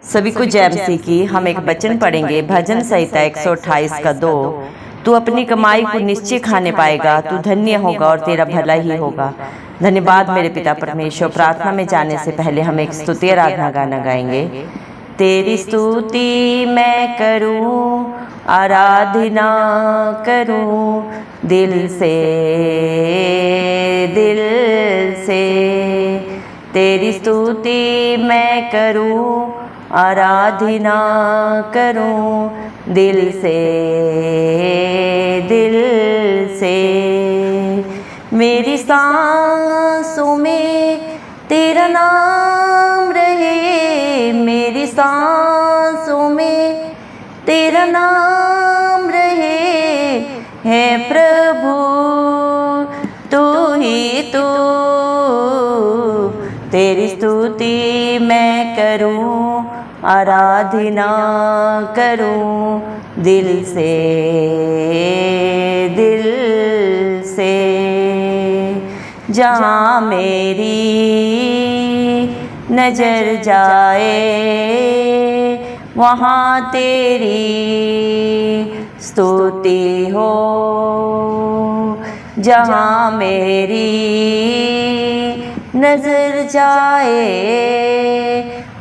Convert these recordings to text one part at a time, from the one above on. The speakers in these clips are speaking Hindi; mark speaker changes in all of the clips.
Speaker 1: सभी को जय मसीह की। हम एक वचन पढ़ेंगे, भजन संहिता 128 का 2। तू अपनी कमाई को निश्चय खाने पाएगा, तू धन्य होगा और तेरा भला ही होगा। धन्यवाद मेरे पिता परमेश्वर। प्रार्थना में जाने से पहले हम एक स्तुति आराधना गाना गाएंगे। तेरी स्तुति मैं करूं, आराधना करूं दिल से, दिल से। तेरी स्तुति मैं करूं, आराधना करूं दिल से, दिल से। मेरी सांसों में तेरा नाम रहे, मेरी सांसों में तेरा नाम रहे। है प्रभु तू ही तू, तेरी स्तुति मैं करूं, आराधना करूं दिल से, दिल से। जहाँ मेरी नजर जाए वहाँ तेरी स्तुति हो। जहाँ मेरी नजर जाए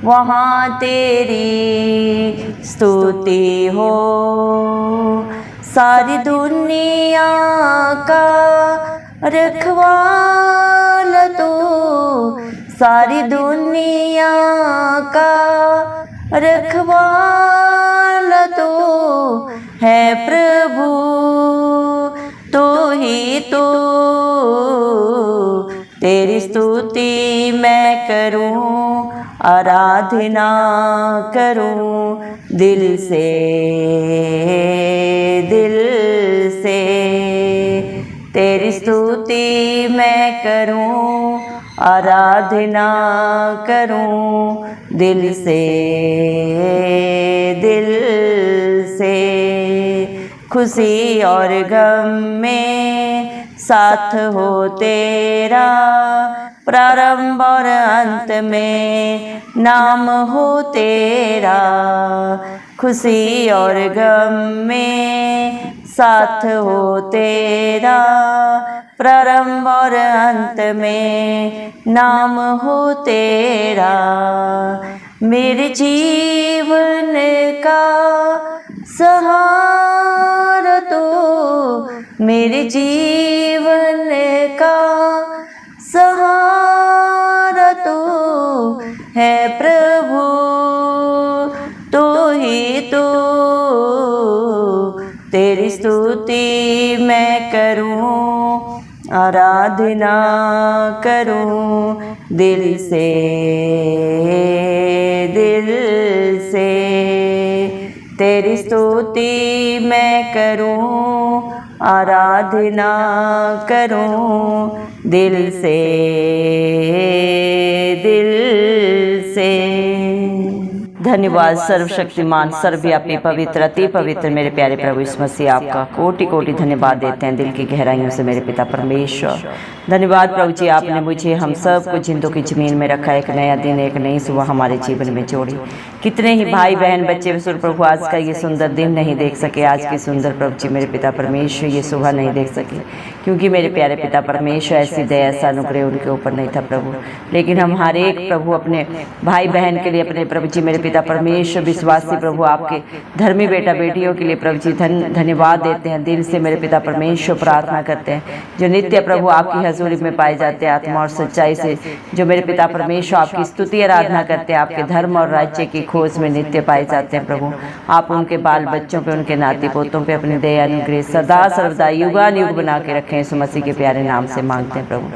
Speaker 1: वहाँ तेरी स्तुति हो। सारी दुनिया का रखवाला तू, सारी दुनिया का रखवाला तू है प्रभु तू ही तू। तेरी स्तुति मैं करूं, आराधना करूं दिल से, दिल से। तेरी स्तुति मैं करूं, आराधना करूं दिल से, दिल से। खुशी और गम में साथ हो तेरा, प्रारंभ और अंत में नाम हो तेरा। खुशी और गम में साथ हो तेरा, प्रारंभ और अंत में नाम हो तेरा। मेरे जीवन का सहारा तो, मेरे जीवन का सहारा तो है प्रभु तू ही तू। तेरी स्तुति मैं करूं, आराधना करूं दिल से, दिल से। तेरी स्तुति मैं करूं, आराधना करूं दिल से, दिल से। धन्यवाद सर्वशक्तिमान, सर्वव्यापी, पवित्र, अति पवित्र मेरे प्यारे प्रभु यीशु मसीह, आपका कोटि कोटि धन्यवाद देते हैं दिल की गहराइयों से मेरे पिता परमेश्वर। धन्यवाद प्रभु जी, आपने मुझे हम सब को जिंदों की जमीन में रखा। एक नया दिन, एक नई सुबह हमारे जीवन में जोड़ी। कितने ही भाई बहन बच्चे विशुद्ध प्रभु आज का ये सुंदर दिन नहीं देख सके। आज की सुंदर प्रभु जी मेरे पिता परमेश्वर ये सुबह नहीं देख सके, क्योंकि मेरे प्यारे पिता परमेश्वर ऐसी दया, ऐसा अनुग्रह उनके ऊपर नहीं था प्रभु। लेकिन हम हर एक प्रभु अपने भाई बहन के लिए, अपने प्रभु जी मेरे पिता परमेश्वर विश्वासी प्रभु आपके धर्मी बेटा बेटियों के लिए प्रभु जी धन्यवाद देते हैं दिल से। मेरे पिता परमेश्वर प्रार्थना करते हैं जो नित्य प्रभु आपकी हजूरी में पाए जाते हैं, आत्मा और सच्चाई से जो मेरे पिता परमेश्वर आपकी स्तुति आराधना करते हैं, आपके धर्म और राज्य की खोज में नित्य पाए जाते हैं प्रभु। आप उनके बाल बच्चों पे, उनके नाती पोतों पे अपनी दया अनुग्रह सदा सर्वदा युगानुयुग बना के रखें। यीशु मसीह के प्यारे नाम से मांगते हैं प्रभु।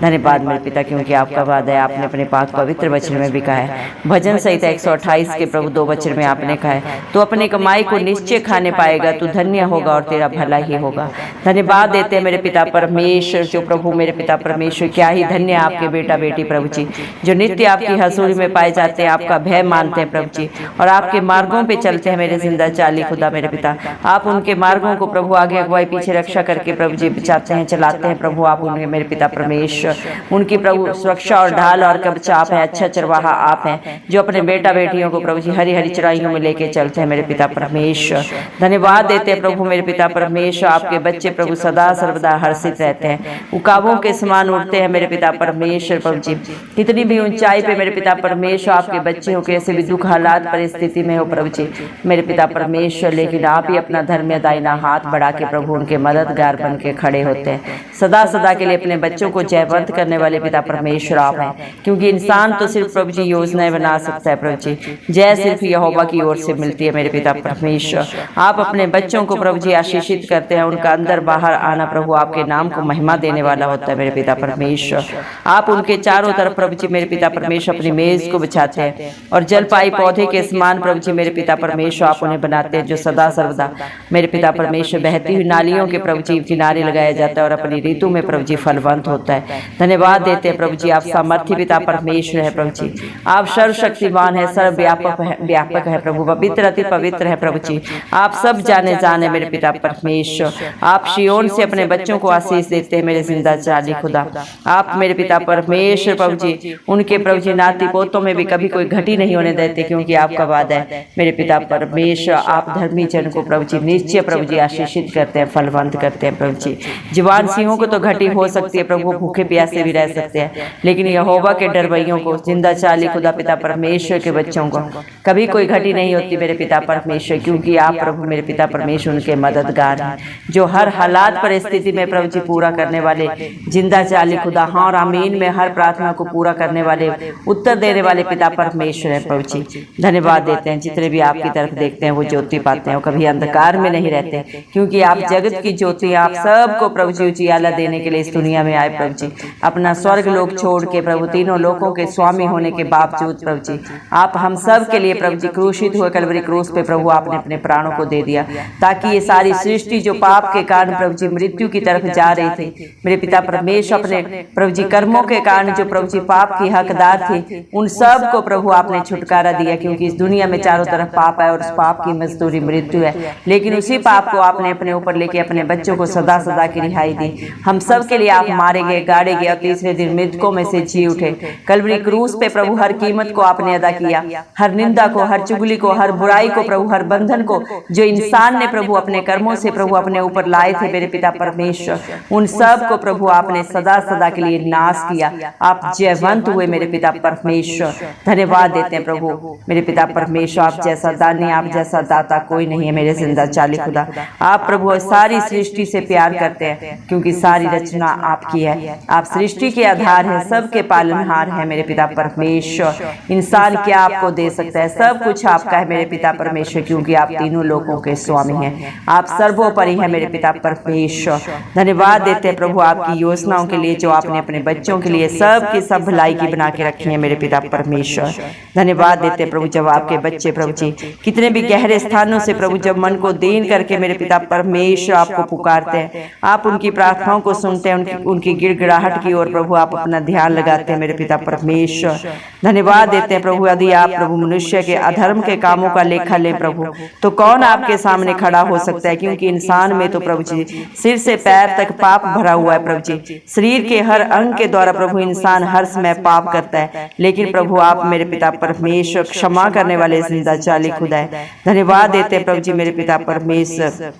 Speaker 1: धन्यवाद मेरे पिता, क्योंकि आपका वादा है। आपने अपने पाक पवित्र वचन में भी कहा है, भजन संहिता 128 के प्रभु 2 वचन में आपने कहा है, तो अपनी कमाई को निश्चय खाने पाएगा, तू धन्य होगा और तेरा भला ही होगा। धन्यवाद देते हैं मेरे पिता परमेश्वर, जो प्रभु मेरे पिता परमेश्वर क्या ही धन्य है आपके बेटा बेटी प्रभु जी, जो नित्य आपकी हजूरी में पाए जाते हैं, आपका भय मानते हैं प्रभु जी, और आपके मार्गों पे चलते हैं। मेरे जिंदा चाली खुदा मेरे पिता, आप उनके मार्गों को प्रभु आगे अगुवाई पीछे रक्षा करके प्रभु जी बचाते हैं, चलाते हैं प्रभु। आप उन्हें मेरे पिता परमेश्वर परमेश्वर। उनकी प्रभु सुरक्षा और ढाल और कवच आप हैं, अच्छा चरवाहा आप हैं जो अपने बेटा बेटियों को प्रभु जी हरी हरी चराइयों में लेके चलते हैं मेरे पिता परमेश्वर। धन्यवाद देते हैं प्रभु मेरे पिता परमेश्वर, आपके बच्चे प्रभु सदा सर्वदा हर्षित रहते हैं, उकाबों के समान उड़ते हैं मेरे पिता परमेश्वर। प्रभु जी कितनी भी ऊंचाई पे मेरे पिता परमेश्वर आपके बच्चे हो, कैसे भी दुख हालात परिस्थिति में हो प्रभु जी मेरे पिता परमेश्वर, लेकिन आप ही अपना धर्म दाहिना हाथ बढ़ा के प्रभु उनके मददगार बन के खड़े होते हैं। सदा सदा के लिए अपने बच्चों को जयवंत करने वाले पिता परमेश्वर आप हैं, क्योंकि इंसान तो सिर्फ प्रभु जी योजनाएं बना सकता है प्रभु जी, जय सिर्फ यहोवा की ओर से मिलती है मेरे पिता परमेश्वर। आप अपने बच्चों को प्रभु जी आशीषित करते हैं, उनका अंदर बाहर आना प्रभु आपके नाम को महिमा देने वाला होता है मेरे पिता परमेश्वर। आप उनके चारों तरफ प्रभु जी मेरे पिता परमेश्वर अपनी मेज को बिछाते हैं और जलपाई पौधे के समान प्रभु जी मेरे पिता परमेश्वर आप उन्हें बनाते हैं, जो सदा सर्वदा मेरे पिता परमेश्वर बहती हुई नालियों के प्रभु जी किनारे लगाया जाता है और अपनी ऋतु में प्रभु जी फलवंत होता है। धन्यवाद देते हैं प्रभु जी, आप सामर्थ्य पिता परमेश्वर है प्रभु जी, आप सर्वशक्तिमान है, सर्वव्यापक है प्रभु, पवित्र अति पवित्र है प्रभु जी, आप सब जाने मेरे पिता परमेश्वर। आप शियोन से अपने बच्चों को आशीष देते हैं मेरे जिंदा जाली खुदा। आप मेरे पिता परमेश्वर प्रभु जी उनके प्रभु जी नाती पोतों में भी कभी कोई घटी नहीं होने देते, क्योंकि आपका वादा है मेरे पिता परमेश्वर। आप धर्मी जन को प्रभु जी निश्चय प्रभु जी आशीषित करते हैं, फलवंत करते हैं प्रभु जी। जवान सिंहों को तो घटी हो सकती है प्रभु, भूखे प्यासे भी रह सकते हैं, लेकिन यहोवा के डरवैयों को जिंदा चाली खुदा पिता परमेश्वर के बच्चों को कभी कोई घटी नहीं होती मेरे पिता परमेश्वर, क्योंकि आप प्रभु मेरे पिता परमेश्वर उनके मददगार हैं, जो हर हालात परिस्थिति में प्रभु जी पूरा करने वाले जिंदा चाली खुदा हाँ और आमीन में हर प्रार्थना को पूरा करने वाले उत्तर देने वाले पिता परमेश्वर है प्रभु जी। धन्यवाद देते हैं, जितने भी आपकी तरफ देखते हैं वो ज्योति पाते हैं, वो कभी अंधकार में नहीं रहते, क्योंकि आप जगत की ज्योति, आप सबको प्रभु जी उजियाला देने के लिए इस दुनिया में आए प्रभु जी, अपना स्वर्ग लोक छोड़ के प्रभु तीनों लोकों के स्वामी होने के बावजूद प्रभु जी आप हम सब के लिए प्रभु जी क्रूसित हुए कलवरी क्रूस पे प्रभु आपने अपने प्राणों को दे दिया, ताकि ये सारी सृष्टि जो पाप के कारण प्रभु जी मृत्यु की तरफ जा रही थी मेरे पिता परमेश्वर, अपने प्रभु जी कर्मों के कारण जो प्रभु जी पाप की हकदार थे, उन सब को प्रभु आपने छुटकारा दिया, क्योंकि इस दुनिया में चारों तरफ पाप है और उस पाप की मजदूरी मृत्यु है, लेकिन उसी पाप को आपने अपने ऊपर लेके अपने बच्चों को सदा सदा की रिहाई दी। हम सब के लिए आप मारे गए, गाड़े गए और तीसरे दिन मृतकों में से जी उठे। कलवरी क्रूस पे प्रभु हर कीमत को आपने अदा किया, हर निंदा को, हर चुगली को, हर बुराई को प्रभु, हर बंधन को जो इंसान ने प्रभु अपने कर्मों से प्रभु अपने ऊपर लाए थे मेरे पिता परमेश्वर, उन सब को प्रभु आपने सदा सदा के लिए नाश किया। आप जयवंत हुए मेरे पिता परमेश्वर। धन्यवाद देते हैं प्रभु मेरे पिता परमेश्वर, आप जैसा दानी, आप जैसा दाता कोई नहीं है मेरे जिंदा चाली खुदा। आप प्रभु सारी सृष्टि से प्यार करते हैं, क्योंकि सारी रचना आपकी है, आप सृष्टि के आधार है, सबके पालनहार है मेरे पिता परमेश्वर। इंसान क्या आपको दे सकता है, सब कुछ आपका है मेरे पिता परमेश्वर, क्योंकि आप तीनों लोगों के स्वामी हैं, आप सर्वोपरि है मेरे पिता परमेश्वर। धन्यवाद देते हैं प्रभु आपकी योजनाओं के लिए जो आपने अपने बच्चों के लिए सब की सब भलाई की बना के रखी है मेरे पिता परमेश्वर। धन्यवाद देते हैं प्रभु जब आपके बच्चे प्रभु जी कितने भी गहरे स्थानों से प्रभु जब मन को दीन करके मेरे पिता परमेश्वर आपको पुकारते हैं, आप उनकी प्रार्थनाओं को सुनते हैं, उनकी गिड़गिड़ाहट की ओर प्रभु आप अपना ध्यान लगाते हैं मेरे पिता परमेश्वर। धन्यवाद देते हैं प्रभु, यदि आप प्रभु मनुष्य के अधर्म के कामों का लेखा ले प्रभु, तो कौन आपके सामने खड़ा हो सकता है, क्योंकि इंसान में तो प्रभु जी सिर से पैर तक पाप भरा हुआ है प्रभु जी, शरीर के हर अंग के द्वारा प्रभु इंसान हर समय पाप करता है, लेकिन प्रभु आप मेरे पिता परमेश्वर क्षमा करने वाले जिंदा चाली खुदा है। धन्यवाद देते हैं प्रभु जी मेरे पिता परमेश्वर।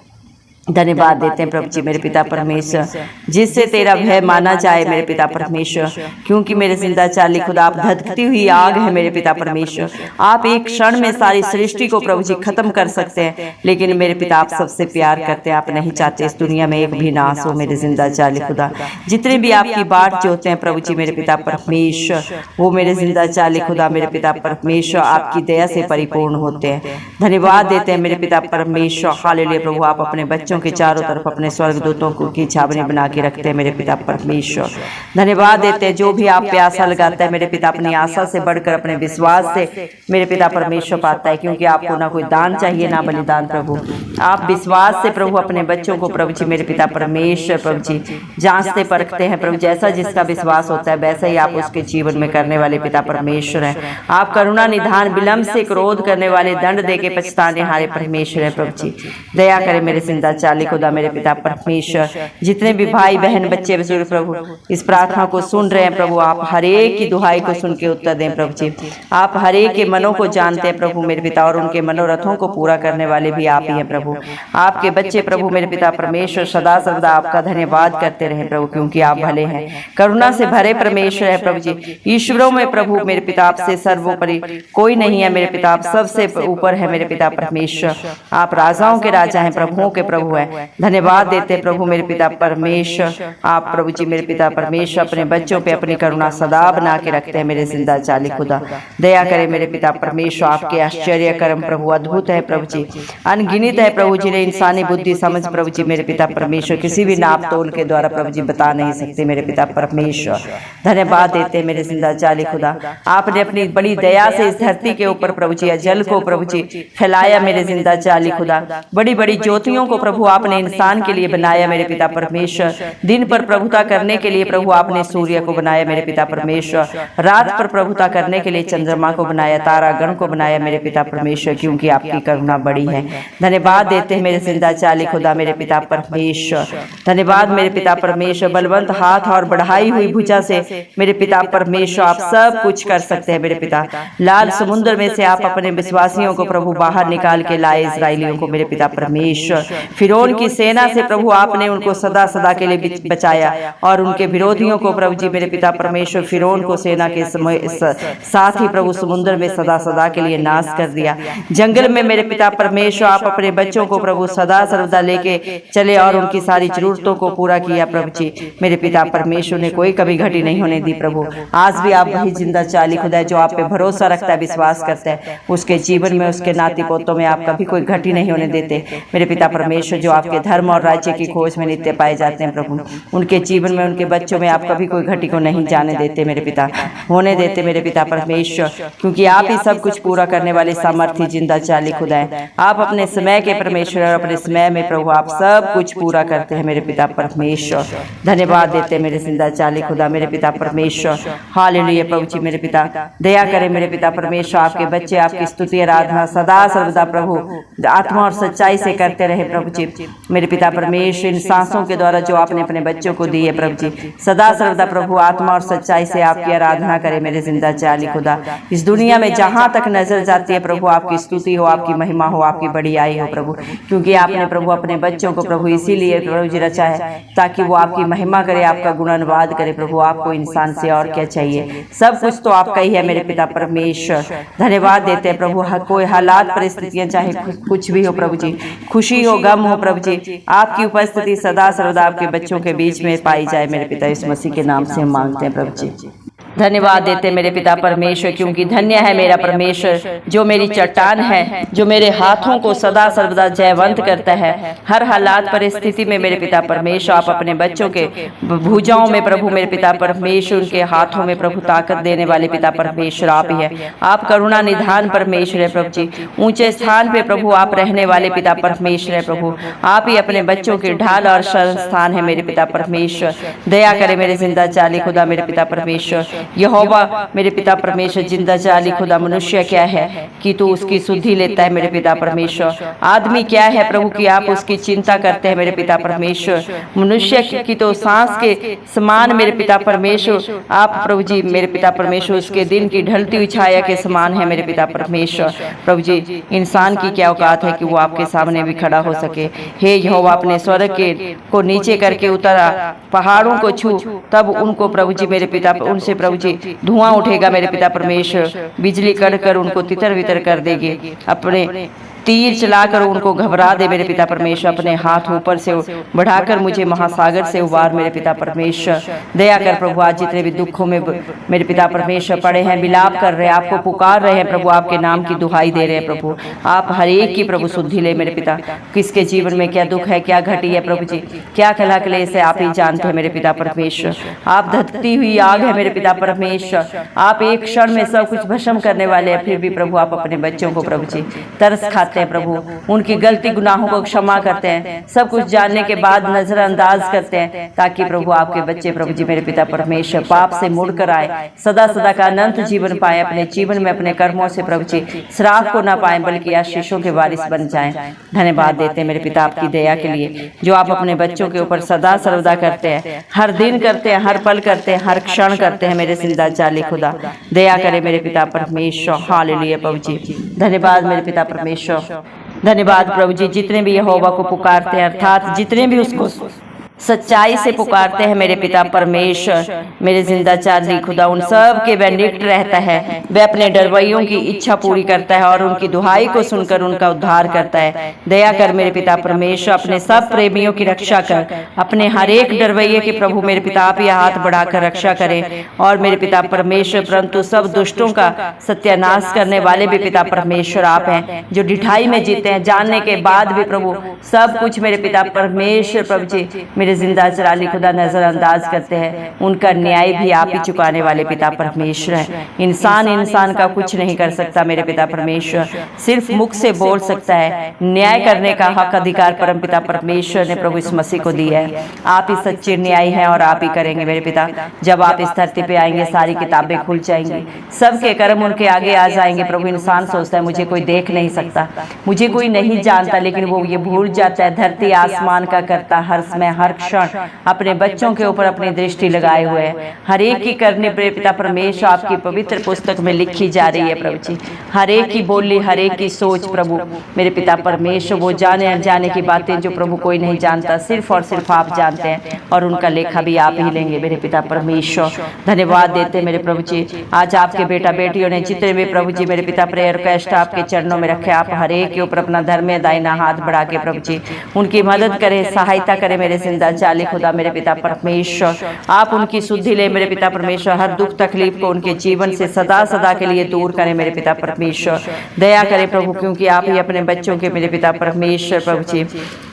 Speaker 1: धन्यवाद देते हैं प्रभु जी मेरे पिता परमेश्वर, जिससे तेरा भय माना जाए मेरे पिता परमेश्वर, क्योंकि मेरे जिंदा चाली खुदा आप धधकती हुई आग है मेरे पिता परमेश्वर। आप एक क्षण में सारी सृष्टि को प्रभु जी खत्म कर सकते हैं, लेकिन मेरे पिता आप सबसे प्यार करते हैं, आप नहीं चाहते इस दुनिया में एक भी नाश हो मेरे जिंदा चाली खुदा। जितने भी आपकी बाट जोते हैं प्रभु जी मेरे पिता परमेश्वर, वो मेरे जिंदा चाली खुदा मेरे पिता परमेश्वर आपकी दया से परिपूर्ण होते हैं। धन्यवाद देते हैं मेरे पिता परमेश्वर। हालेलुया प्रभु, आप अपने बच्चों के चारों तरफ अपने स्वर्गदूतों की छावनी बना के रखते हैं मेरे पिता परमेश्वर। धन्यवाद देते हैं जो भी आप पे आशा लगाता है मेरे पिता अपनी आशा से बढ़कर अपने विश्वास से मेरे पिता परमेश्वर पाता है, क्योंकि आपको ना कोई दान चाहिए ना बलिदान प्रभु। आप विश्वास से प्रभु अपने बच्चों को प्रभु जी मेरे पिता परमेश्वर प्रभु जी जांचते परखते हैं प्रभु, जैसा जिसका विश्वास होता है वैसा ही आप उसके जीवन में करने वाले पिता परमेश्वर हैं। आप करुणा निधान विलंब से क्रोध करने वाले दंड दे के पछताने हारे परमेश्वर है प्रभु जी। दया करें मेरे जिंदा चाली खुदा मेरे पिता परमेश्वर, जितने भी भाई बहन बच्चे बुजुर्ग प्रभु इस प्रार्थना को सुन रहे हैं प्रभु, आप हर एक की दुहाई को सुन के उत्तर दें प्रभु जी। आप हर एक के मनों को जानते हैं प्रभु मेरे पिता, और उनके मनोरथों को पूरा करने वाले भी आप ही हैं प्रभु। आपके बच्चे प्रभु मेरे पिता परमेश्वर सदा सर्वदा आपका धन्यवाद करते रहे प्रभु, क्योंकि आप भले हैं, करुणा से भरे परमेश्वर है प्रभु जी। ईश्वरों में प्रभु मेरे पिता आपसे सर्वोपरि कोई नहीं है मेरे पिता, आप सबसे ऊपर है मेरे पिता परमेश्वर। आप राजाओं के राजा हैं, प्रभुओं के प्रभु हैं। धन्यवाद देते प्रभु मेरे पिता परमेश्वर। आप प्रभु जी मेरे पिता परमेश्वर अपने बच्चों पे अपनी करुणा सदा बना के रखते हैं मेरे जिंदा चाली खुदा। दया करे मेरे पिता परमेश्वर, आपके आश्चर्य कर्म प्रभु अद्भुत है प्रभु जी, अनगिनित है प्रभु, जिन्हें इंसानी बुद्धि समझ प्रभु जी मेरे पिता परमेश्वर किसी भी नाप तोल के द्वारा प्रभु जी बता नहीं सकते मेरे पिता परमेश्वर। धन्यवाद देते मेरे जिंदा चाली खुदा, आपने अपनी बड़ी दया से इस धरती के ऊपर प्रभु जी जल को प्रभु जी फैलाया मेरे जिंदा चाली खुदा। बड़ी बड़ी ज्योतियों को प्रभु आपने इंसान के लिए बनाया मेरे पिता परमेश्वर। दिन पर प्रभुता करने के लिए प्रभु आपने सूर्य को बनाया मेरे पिता परमेश्वर, रात पर प्रभुता करने के लिए चंद्रमा को बनाया, तारागण को बनाया मेरे पिता परमेश्वर, क्योंकि आपकी करुणा बड़ी है। धन्यवाद देते हैं मेरे जिंदा चाली खुदा मेरे पिता परमेश्वर। धन्यवाद मेरे पिता परमेश्वर, बलवंत हाथ और बढ़ाई हुई भुजा से मेरे पिता परमेश्वर आप सब कुछ कर सकते हैं मेरे पिता। लाल समुद्र में से आप अपने विश्वासियों को प्रभु बाहर निकाल के लाए, इस्राएलियों को मेरे पिता परमेश्वर। फिरौन की सेना से प्रभु आपने उनको सदा सदा के लिए बचाया, और उनके विरोधियों को प्रभु जी मेरे पिता परमेश्वर फिरौन को सेना के साथ ही प्रभु समुद्र में सदा सदा के लिए नाश कर दिया। जंगल में मेरे पिता परमेश्वर आप अपने बच्चों को प्रभु सदा सर्वदा लेके चले और उनकी सारी जरूरतों को पूरा किया प्रभु जी मेरे पिता परमेश्वर ने कोई कभी घटी नहीं होने दी प्रभु। आज भी आप वही जिंदा चाली खुदा है जो आप पे भरोसा रखता है, विश्वास करता है, उसके जीवन में उसके नाती पोतों में आप कभी कोई घटी नहीं होने देते मेरे पिता परमेश्वर। जो आपके धर्म और राज्य की खोज में नित्य पाए जाते हैं प्रभु, उनके जीवन में उनके बच्चों में आप कभी कोई घटी को नहीं जाने देते मेरे पिता, होने देते मेरे पिता परमेश्वर, क्योंकि आप ही सब कुछ पूरा करने वाले सामर्थ्य जिंदा चाली खुदा है। आप अपने समय के परमेश्वर और अपने समय में प्रभु आप सब कुछ पूरा करते हैं मेरे पिता परमेश्वर। धन्यवाद देते मेरे जिंदा चाली खुदा मेरे पिता परमेश्वर। हालेलुया प्रभु जी मेरे पिता, दया करें मेरे पिता परमेश्वर, आपके बच्चे आपकी स्तुति आराधना सदा सर्वदा प्रभु आत्मा और सच्चाई से करते रहे प्रभु जी मेरे पिता परमेश्वर। इन सांसों के द्वारा जो आपने अपने बच्चों को दी है प्रभु जी, सदा सर्वदा प्रभु आत्मा और सच्चाई से आपकी आराधना करें मेरे जिंदा चाली खुदा। इस दुनिया में जहां तक नजर जाती है प्रभु आपकी स्तुति हो, आपकी महिमा हो, आपकी बढ़ियाई हो प्रभु, क्योंकि आपने प्रभु अपने बच्चों को प्रभु इसीलिए प्रभु जी रचा है ताकि वो आपकी महिमा करे, आपका गुणानुवाद करे प्रभु। आपको इंसान से और क्या चाहिए, सब कुछ तो आपका ही है मेरे पिता परमेश्वर। धन्यवाद देते हैं प्रभु, कोई हालात परिस्थितियां चाहे कुछ भी हो प्रभु जी, खुशी हो गम हो प्रभु जी, आपकी उपस्थिति सदा सर्वदा आपके बच्चों के बीच में पाई जाए मेरे पिता। इस मसीह के नाम से हम मांगते हैं प्रभु जी। धन्यवाद देते मेरे पिता परमेश्वर, क्योंकि धन्य है मेरा परमेश्वर जो मेरी चट्टान है, जो मेरे हाथों को सदा सर्वदा जयवंत करता है। हर हालात परिस्थिति में मेरे पिता परमेश्वर आप अपने बच्चों के भुजाओं में प्रभु मेरे पिता परमेश्वर, उनके हाथों में प्रभु ताकत देने वाले पिता परमेश्वर आप ही है। आप करुणा निधान परमेश्वर है प्रभु जी, ऊंचे स्थान पे प्रभु आप रहने वाले पिता परमेश्वर है प्रभु। आप ही अपने बच्चों की ढाल और शरण स्थान है मेरे पिता परमेश्वर। दया करे मेरे जिंदा चाली खुदा मेरे पिता परमेश्वर। यहोवा मेरे पिता परमेश्वर, जिंदा चाली खुदा, मनुष्य क्या है कि तू उसकी सुधि लेता है मेरे पिता परमेश्वर। आदमी क्या है प्रभु कि आप उसकी चिंता करते हैं मेरे पिता परमेश्वर। मनुष्य की तो सांस के समान मेरे पिता परमेश्वर आप प्रभु जी मेरे पिता परमेश्वर, उसके दिन की ढलती हुई छाया के समान है मेरे पिता परमेश्वर। प्रभु जी इंसान की क्या औकात है कि वो आपके सामने भी खड़ा हो सके। हे यहोवा, अपने स्वर्ग के को नीचे करके उतरा, पहाड़ों को छू, तब उनको प्रभु जी मेरे पिता उनसे प्रभु जी धुआं उठेगा मेरे पिता परमेश्वर, बिजली कड़कर उनको तितर बितर कर देगी। अपने तीर चलाकर उनको घबरा दे मेरे पिता परमेश्वर। अपने हाथ ऊपर से बढ़ाकर मुझे महासागर से उबार मेरे पिता परमेश्वर। दया कर प्रभु, आज जितने भी दुखों में मेरे पिता परमेश्वर पड़े हैं, विलाप कर रहे हैं, आपको पुकार रहे हैं प्रभु, आपके नाम की दुहाई दे रहे हैं प्रभु। आप हर एक की प्रभु सुधि ले मेरे पिता। किसके जीवन में क्या दुख है, क्या घटी है प्रभु जी, क्या कला क्लेश है, आप ही जानते हैं मेरे पिता परमेश्वर। आप धधकती हुई आग है मेरे पिता परमेश्वर। आप एक क्षण में सब कुछ भस्म करने वाले हैं, फिर भी प्रभु आप अपने बच्चों को प्रभु जी तरस खाते खाते हैं प्रभु, उनकी गलती गुनाहों को क्षमा करते हैं, सब कुछ जानने के बाद नजरअंदाज करते हैं, ताकि प्रभु आपके बच्चे प्रभु जी मेरे पिता परमेश्वर पाप से मुड़कर आए, सदा सदा का अनंत जीवन पाए, अपने जीवन में अपने कर्मों से प्रभु जी श्राप को ना पाए बल्कि आशीषों के वारिस बन जाएं। धन्यवाद देते हैं मेरे पिता आपकी दया के लिए, जो आप अपने बच्चों के ऊपर सदा सर्वदा करते हैं, हर दिन करते हैं, हर पल करते हैं, हर क्षण करते हैं। मेरे जिंदा जाली खुदा दया करे मेरे पिता परमेश्वर। हालेलुया प्रभु जी, धन्यवाद मेरे पिता परमेश्वर, धन्यवाद प्रभु जी। जितने भी यहोवा को पुकारते हैं, अर्थात जितने भी उसको सच्चाई से पुकारते हैं मेरे पिता परमेश्वर, मेरे जिंदा चार्ली खुदा उन सब के वह निकट रहता है, वह अपने डरवैयों की इच्छा पूरी करता है और उनकी दुहाई को सुनकर उनका उद्धार करता है। दया कर मेरे पिता परमेश्वर, अपने सब प्रेमियों की रक्षा कर, अपने हर एक डरवैये के प्रभु मेरे पिता आप यह हाथ बढ़ाकर रक्षा करें। और मेरे पिता परमेश्वर, परंतु सब दुष्टों का सत्यानाश करने वाले भी पिता परमेश्वर आप हैं, जो ढिठाई में जीते हैं, जानने के बाद भी प्रभु सब कुछ मेरे पिता परमेश्वर प्रभु जी मेरे जिंदा जलाली खुदा नजरअंदाज करते हैं। उनका न्याय भी आप ही चुकाने वाले पिता परमेश्वर हैं। इंसान का कुछ नहीं कर सकता मेरे पिता परमेश्वर, सिर्फ मुख से बोल सकता है। न्याय करने का हक अधिकार परम पिता परमेश्वर ने प्रभु इस मसीह को दिया है। आप ही सच्चे न्याय हैं और आप ही करेंगे मेरे पिता। जब आप इस धरती पे आएंगे सारी किताबें खुल जाएंगी, सबके कर्म उनके आगे आ जाएंगे प्रभु। इंसान सोचता है मुझे कोई देख नहीं सकता, मुझे कोई नहीं जानता, लेकिन वो ये भूल जाता है धरती आसमान का करता हर समय हर क्षण अपने बच्चों के ऊपर अपनी दृष्टि लगाए हुए है। हर एक की करने पिता परमेश्वर आपकी पवित्र पुस्तक में लिखी जा रही है प्रभु जी। हर एक की बोली, हर एक की सोच प्रभु मेरे पिता परमेश्वर, वो जाने अनजाने की बातें जो प्रभु कोई नहीं जानता, सिर्फ और सिर्फ आप जानते हैं, और उनका लेखा भी आप ही लेंगे मेरे पिता परमेश्वर। धन्यवाद देते मेरे प्रभु जी। आज आपके बेटा बेटियों ने जितने भी प्रभु जी मेरे पिता प्रेयर कष्ट आपके चरणों में रखे, आप हर एक के ऊपर अपना धर्म दाहिना हाथ बढ़ा के प्रभु जी उनकी मदद करें, सहायता करें मेरे जिंदा जाली खुदा मेरे पिता परमेश्वर। आप उनकी शुद्धि ले मेरे पिता परमेश्वर, हर दुख तकलीफ को उनके जीवन से सदा सदा के लिए दूर करें मेरे पिता परमेश्वर। दया करें प्रभु, क्योंकि आप ही अपने बच्चों के मेरे पिता परमेश्वर प्रभु जी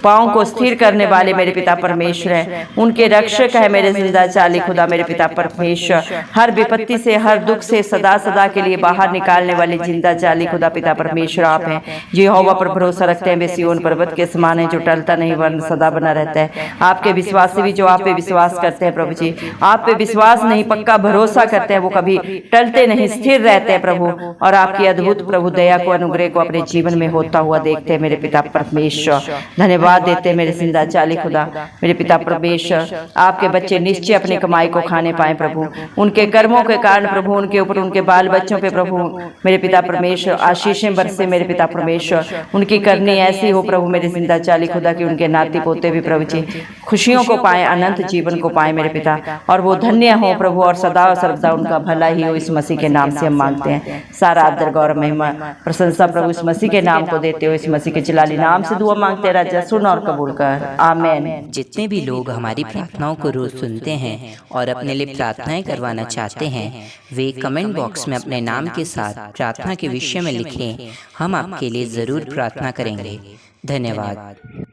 Speaker 1: पाँव को स्थिर करने वाले मेरे पिता परमेश्वर है, उनके रक्षक है मेरे जिंदा जाली खुदा मेरे पिता परमेश्वर। हर विपत्ति से हर दुख से सदा सदा के लिए बाहर निकालने वाले जिंदा जाली खुदा पिता परमेश्वर आप हैं। जो यहोवा पर भरोसा रखते हैं वे सिय्योन पर्वत के समान है, जो टलता नहीं वरन सदा बना रहता है। आपके विश्वासी भी जो आप पे विश्वास करते हैं प्रभु जी, आप पे विश्वास नहीं पक्का भरोसा करते हैं, वो कभी टलते नहीं, स्थिर रहते हैं प्रभु, और आपकी अद्भुत प्रभु दया को अनुग्रह को अपने जीवन में होता हुआ देखते हैं मेरे पिता परमेश्वर। धन्यवाद देते हैं मेरे जिंदा जाली खुदा मेरे पिता परमेश्वर। आपके बच्चे निश्चय अपनी कमाई को खाने पाए प्रभु, उनके कर्मों के कारण प्रभु उनके ऊपर उनके बाल बच्चों पे प्रभु मेरे पिता परमेश्वर आशीषें बरसे मेरे पिता परमेश्वर। उनकी करनी ऐसी हो प्रभु मेरे जिंदा जाली खुदा की उनके नाती पोते भी प्रभु जी खुशियों को पाए, अनंत जीवन को पाए मेरे पिता, और वो धन्य हो प्रभु, और सदा सर्वदा उनका भला ही हो। इस मसीह के नाम से हम मांगते हैं। सारा आदर गौरव महिमा प्रशंसा प्रभु इस मसीह के नाम को देते हो। इस मसीह के जलाली नाम से दुआ मांगते हैं राजा, सुन और कबूल कर, आमीन।
Speaker 2: जितने भी लोग हमारी प्रार्थनाओं को रोज सुनते हैं और अपने लिए प्रार्थनाएं करवाना चाहते हैं, वे कमेंट बॉक्स में अपने नाम के साथ प्रार्थना के विषय में लिखें। हम आपके लिए जरूर प्रार्थना करेंगे। धन्यवाद।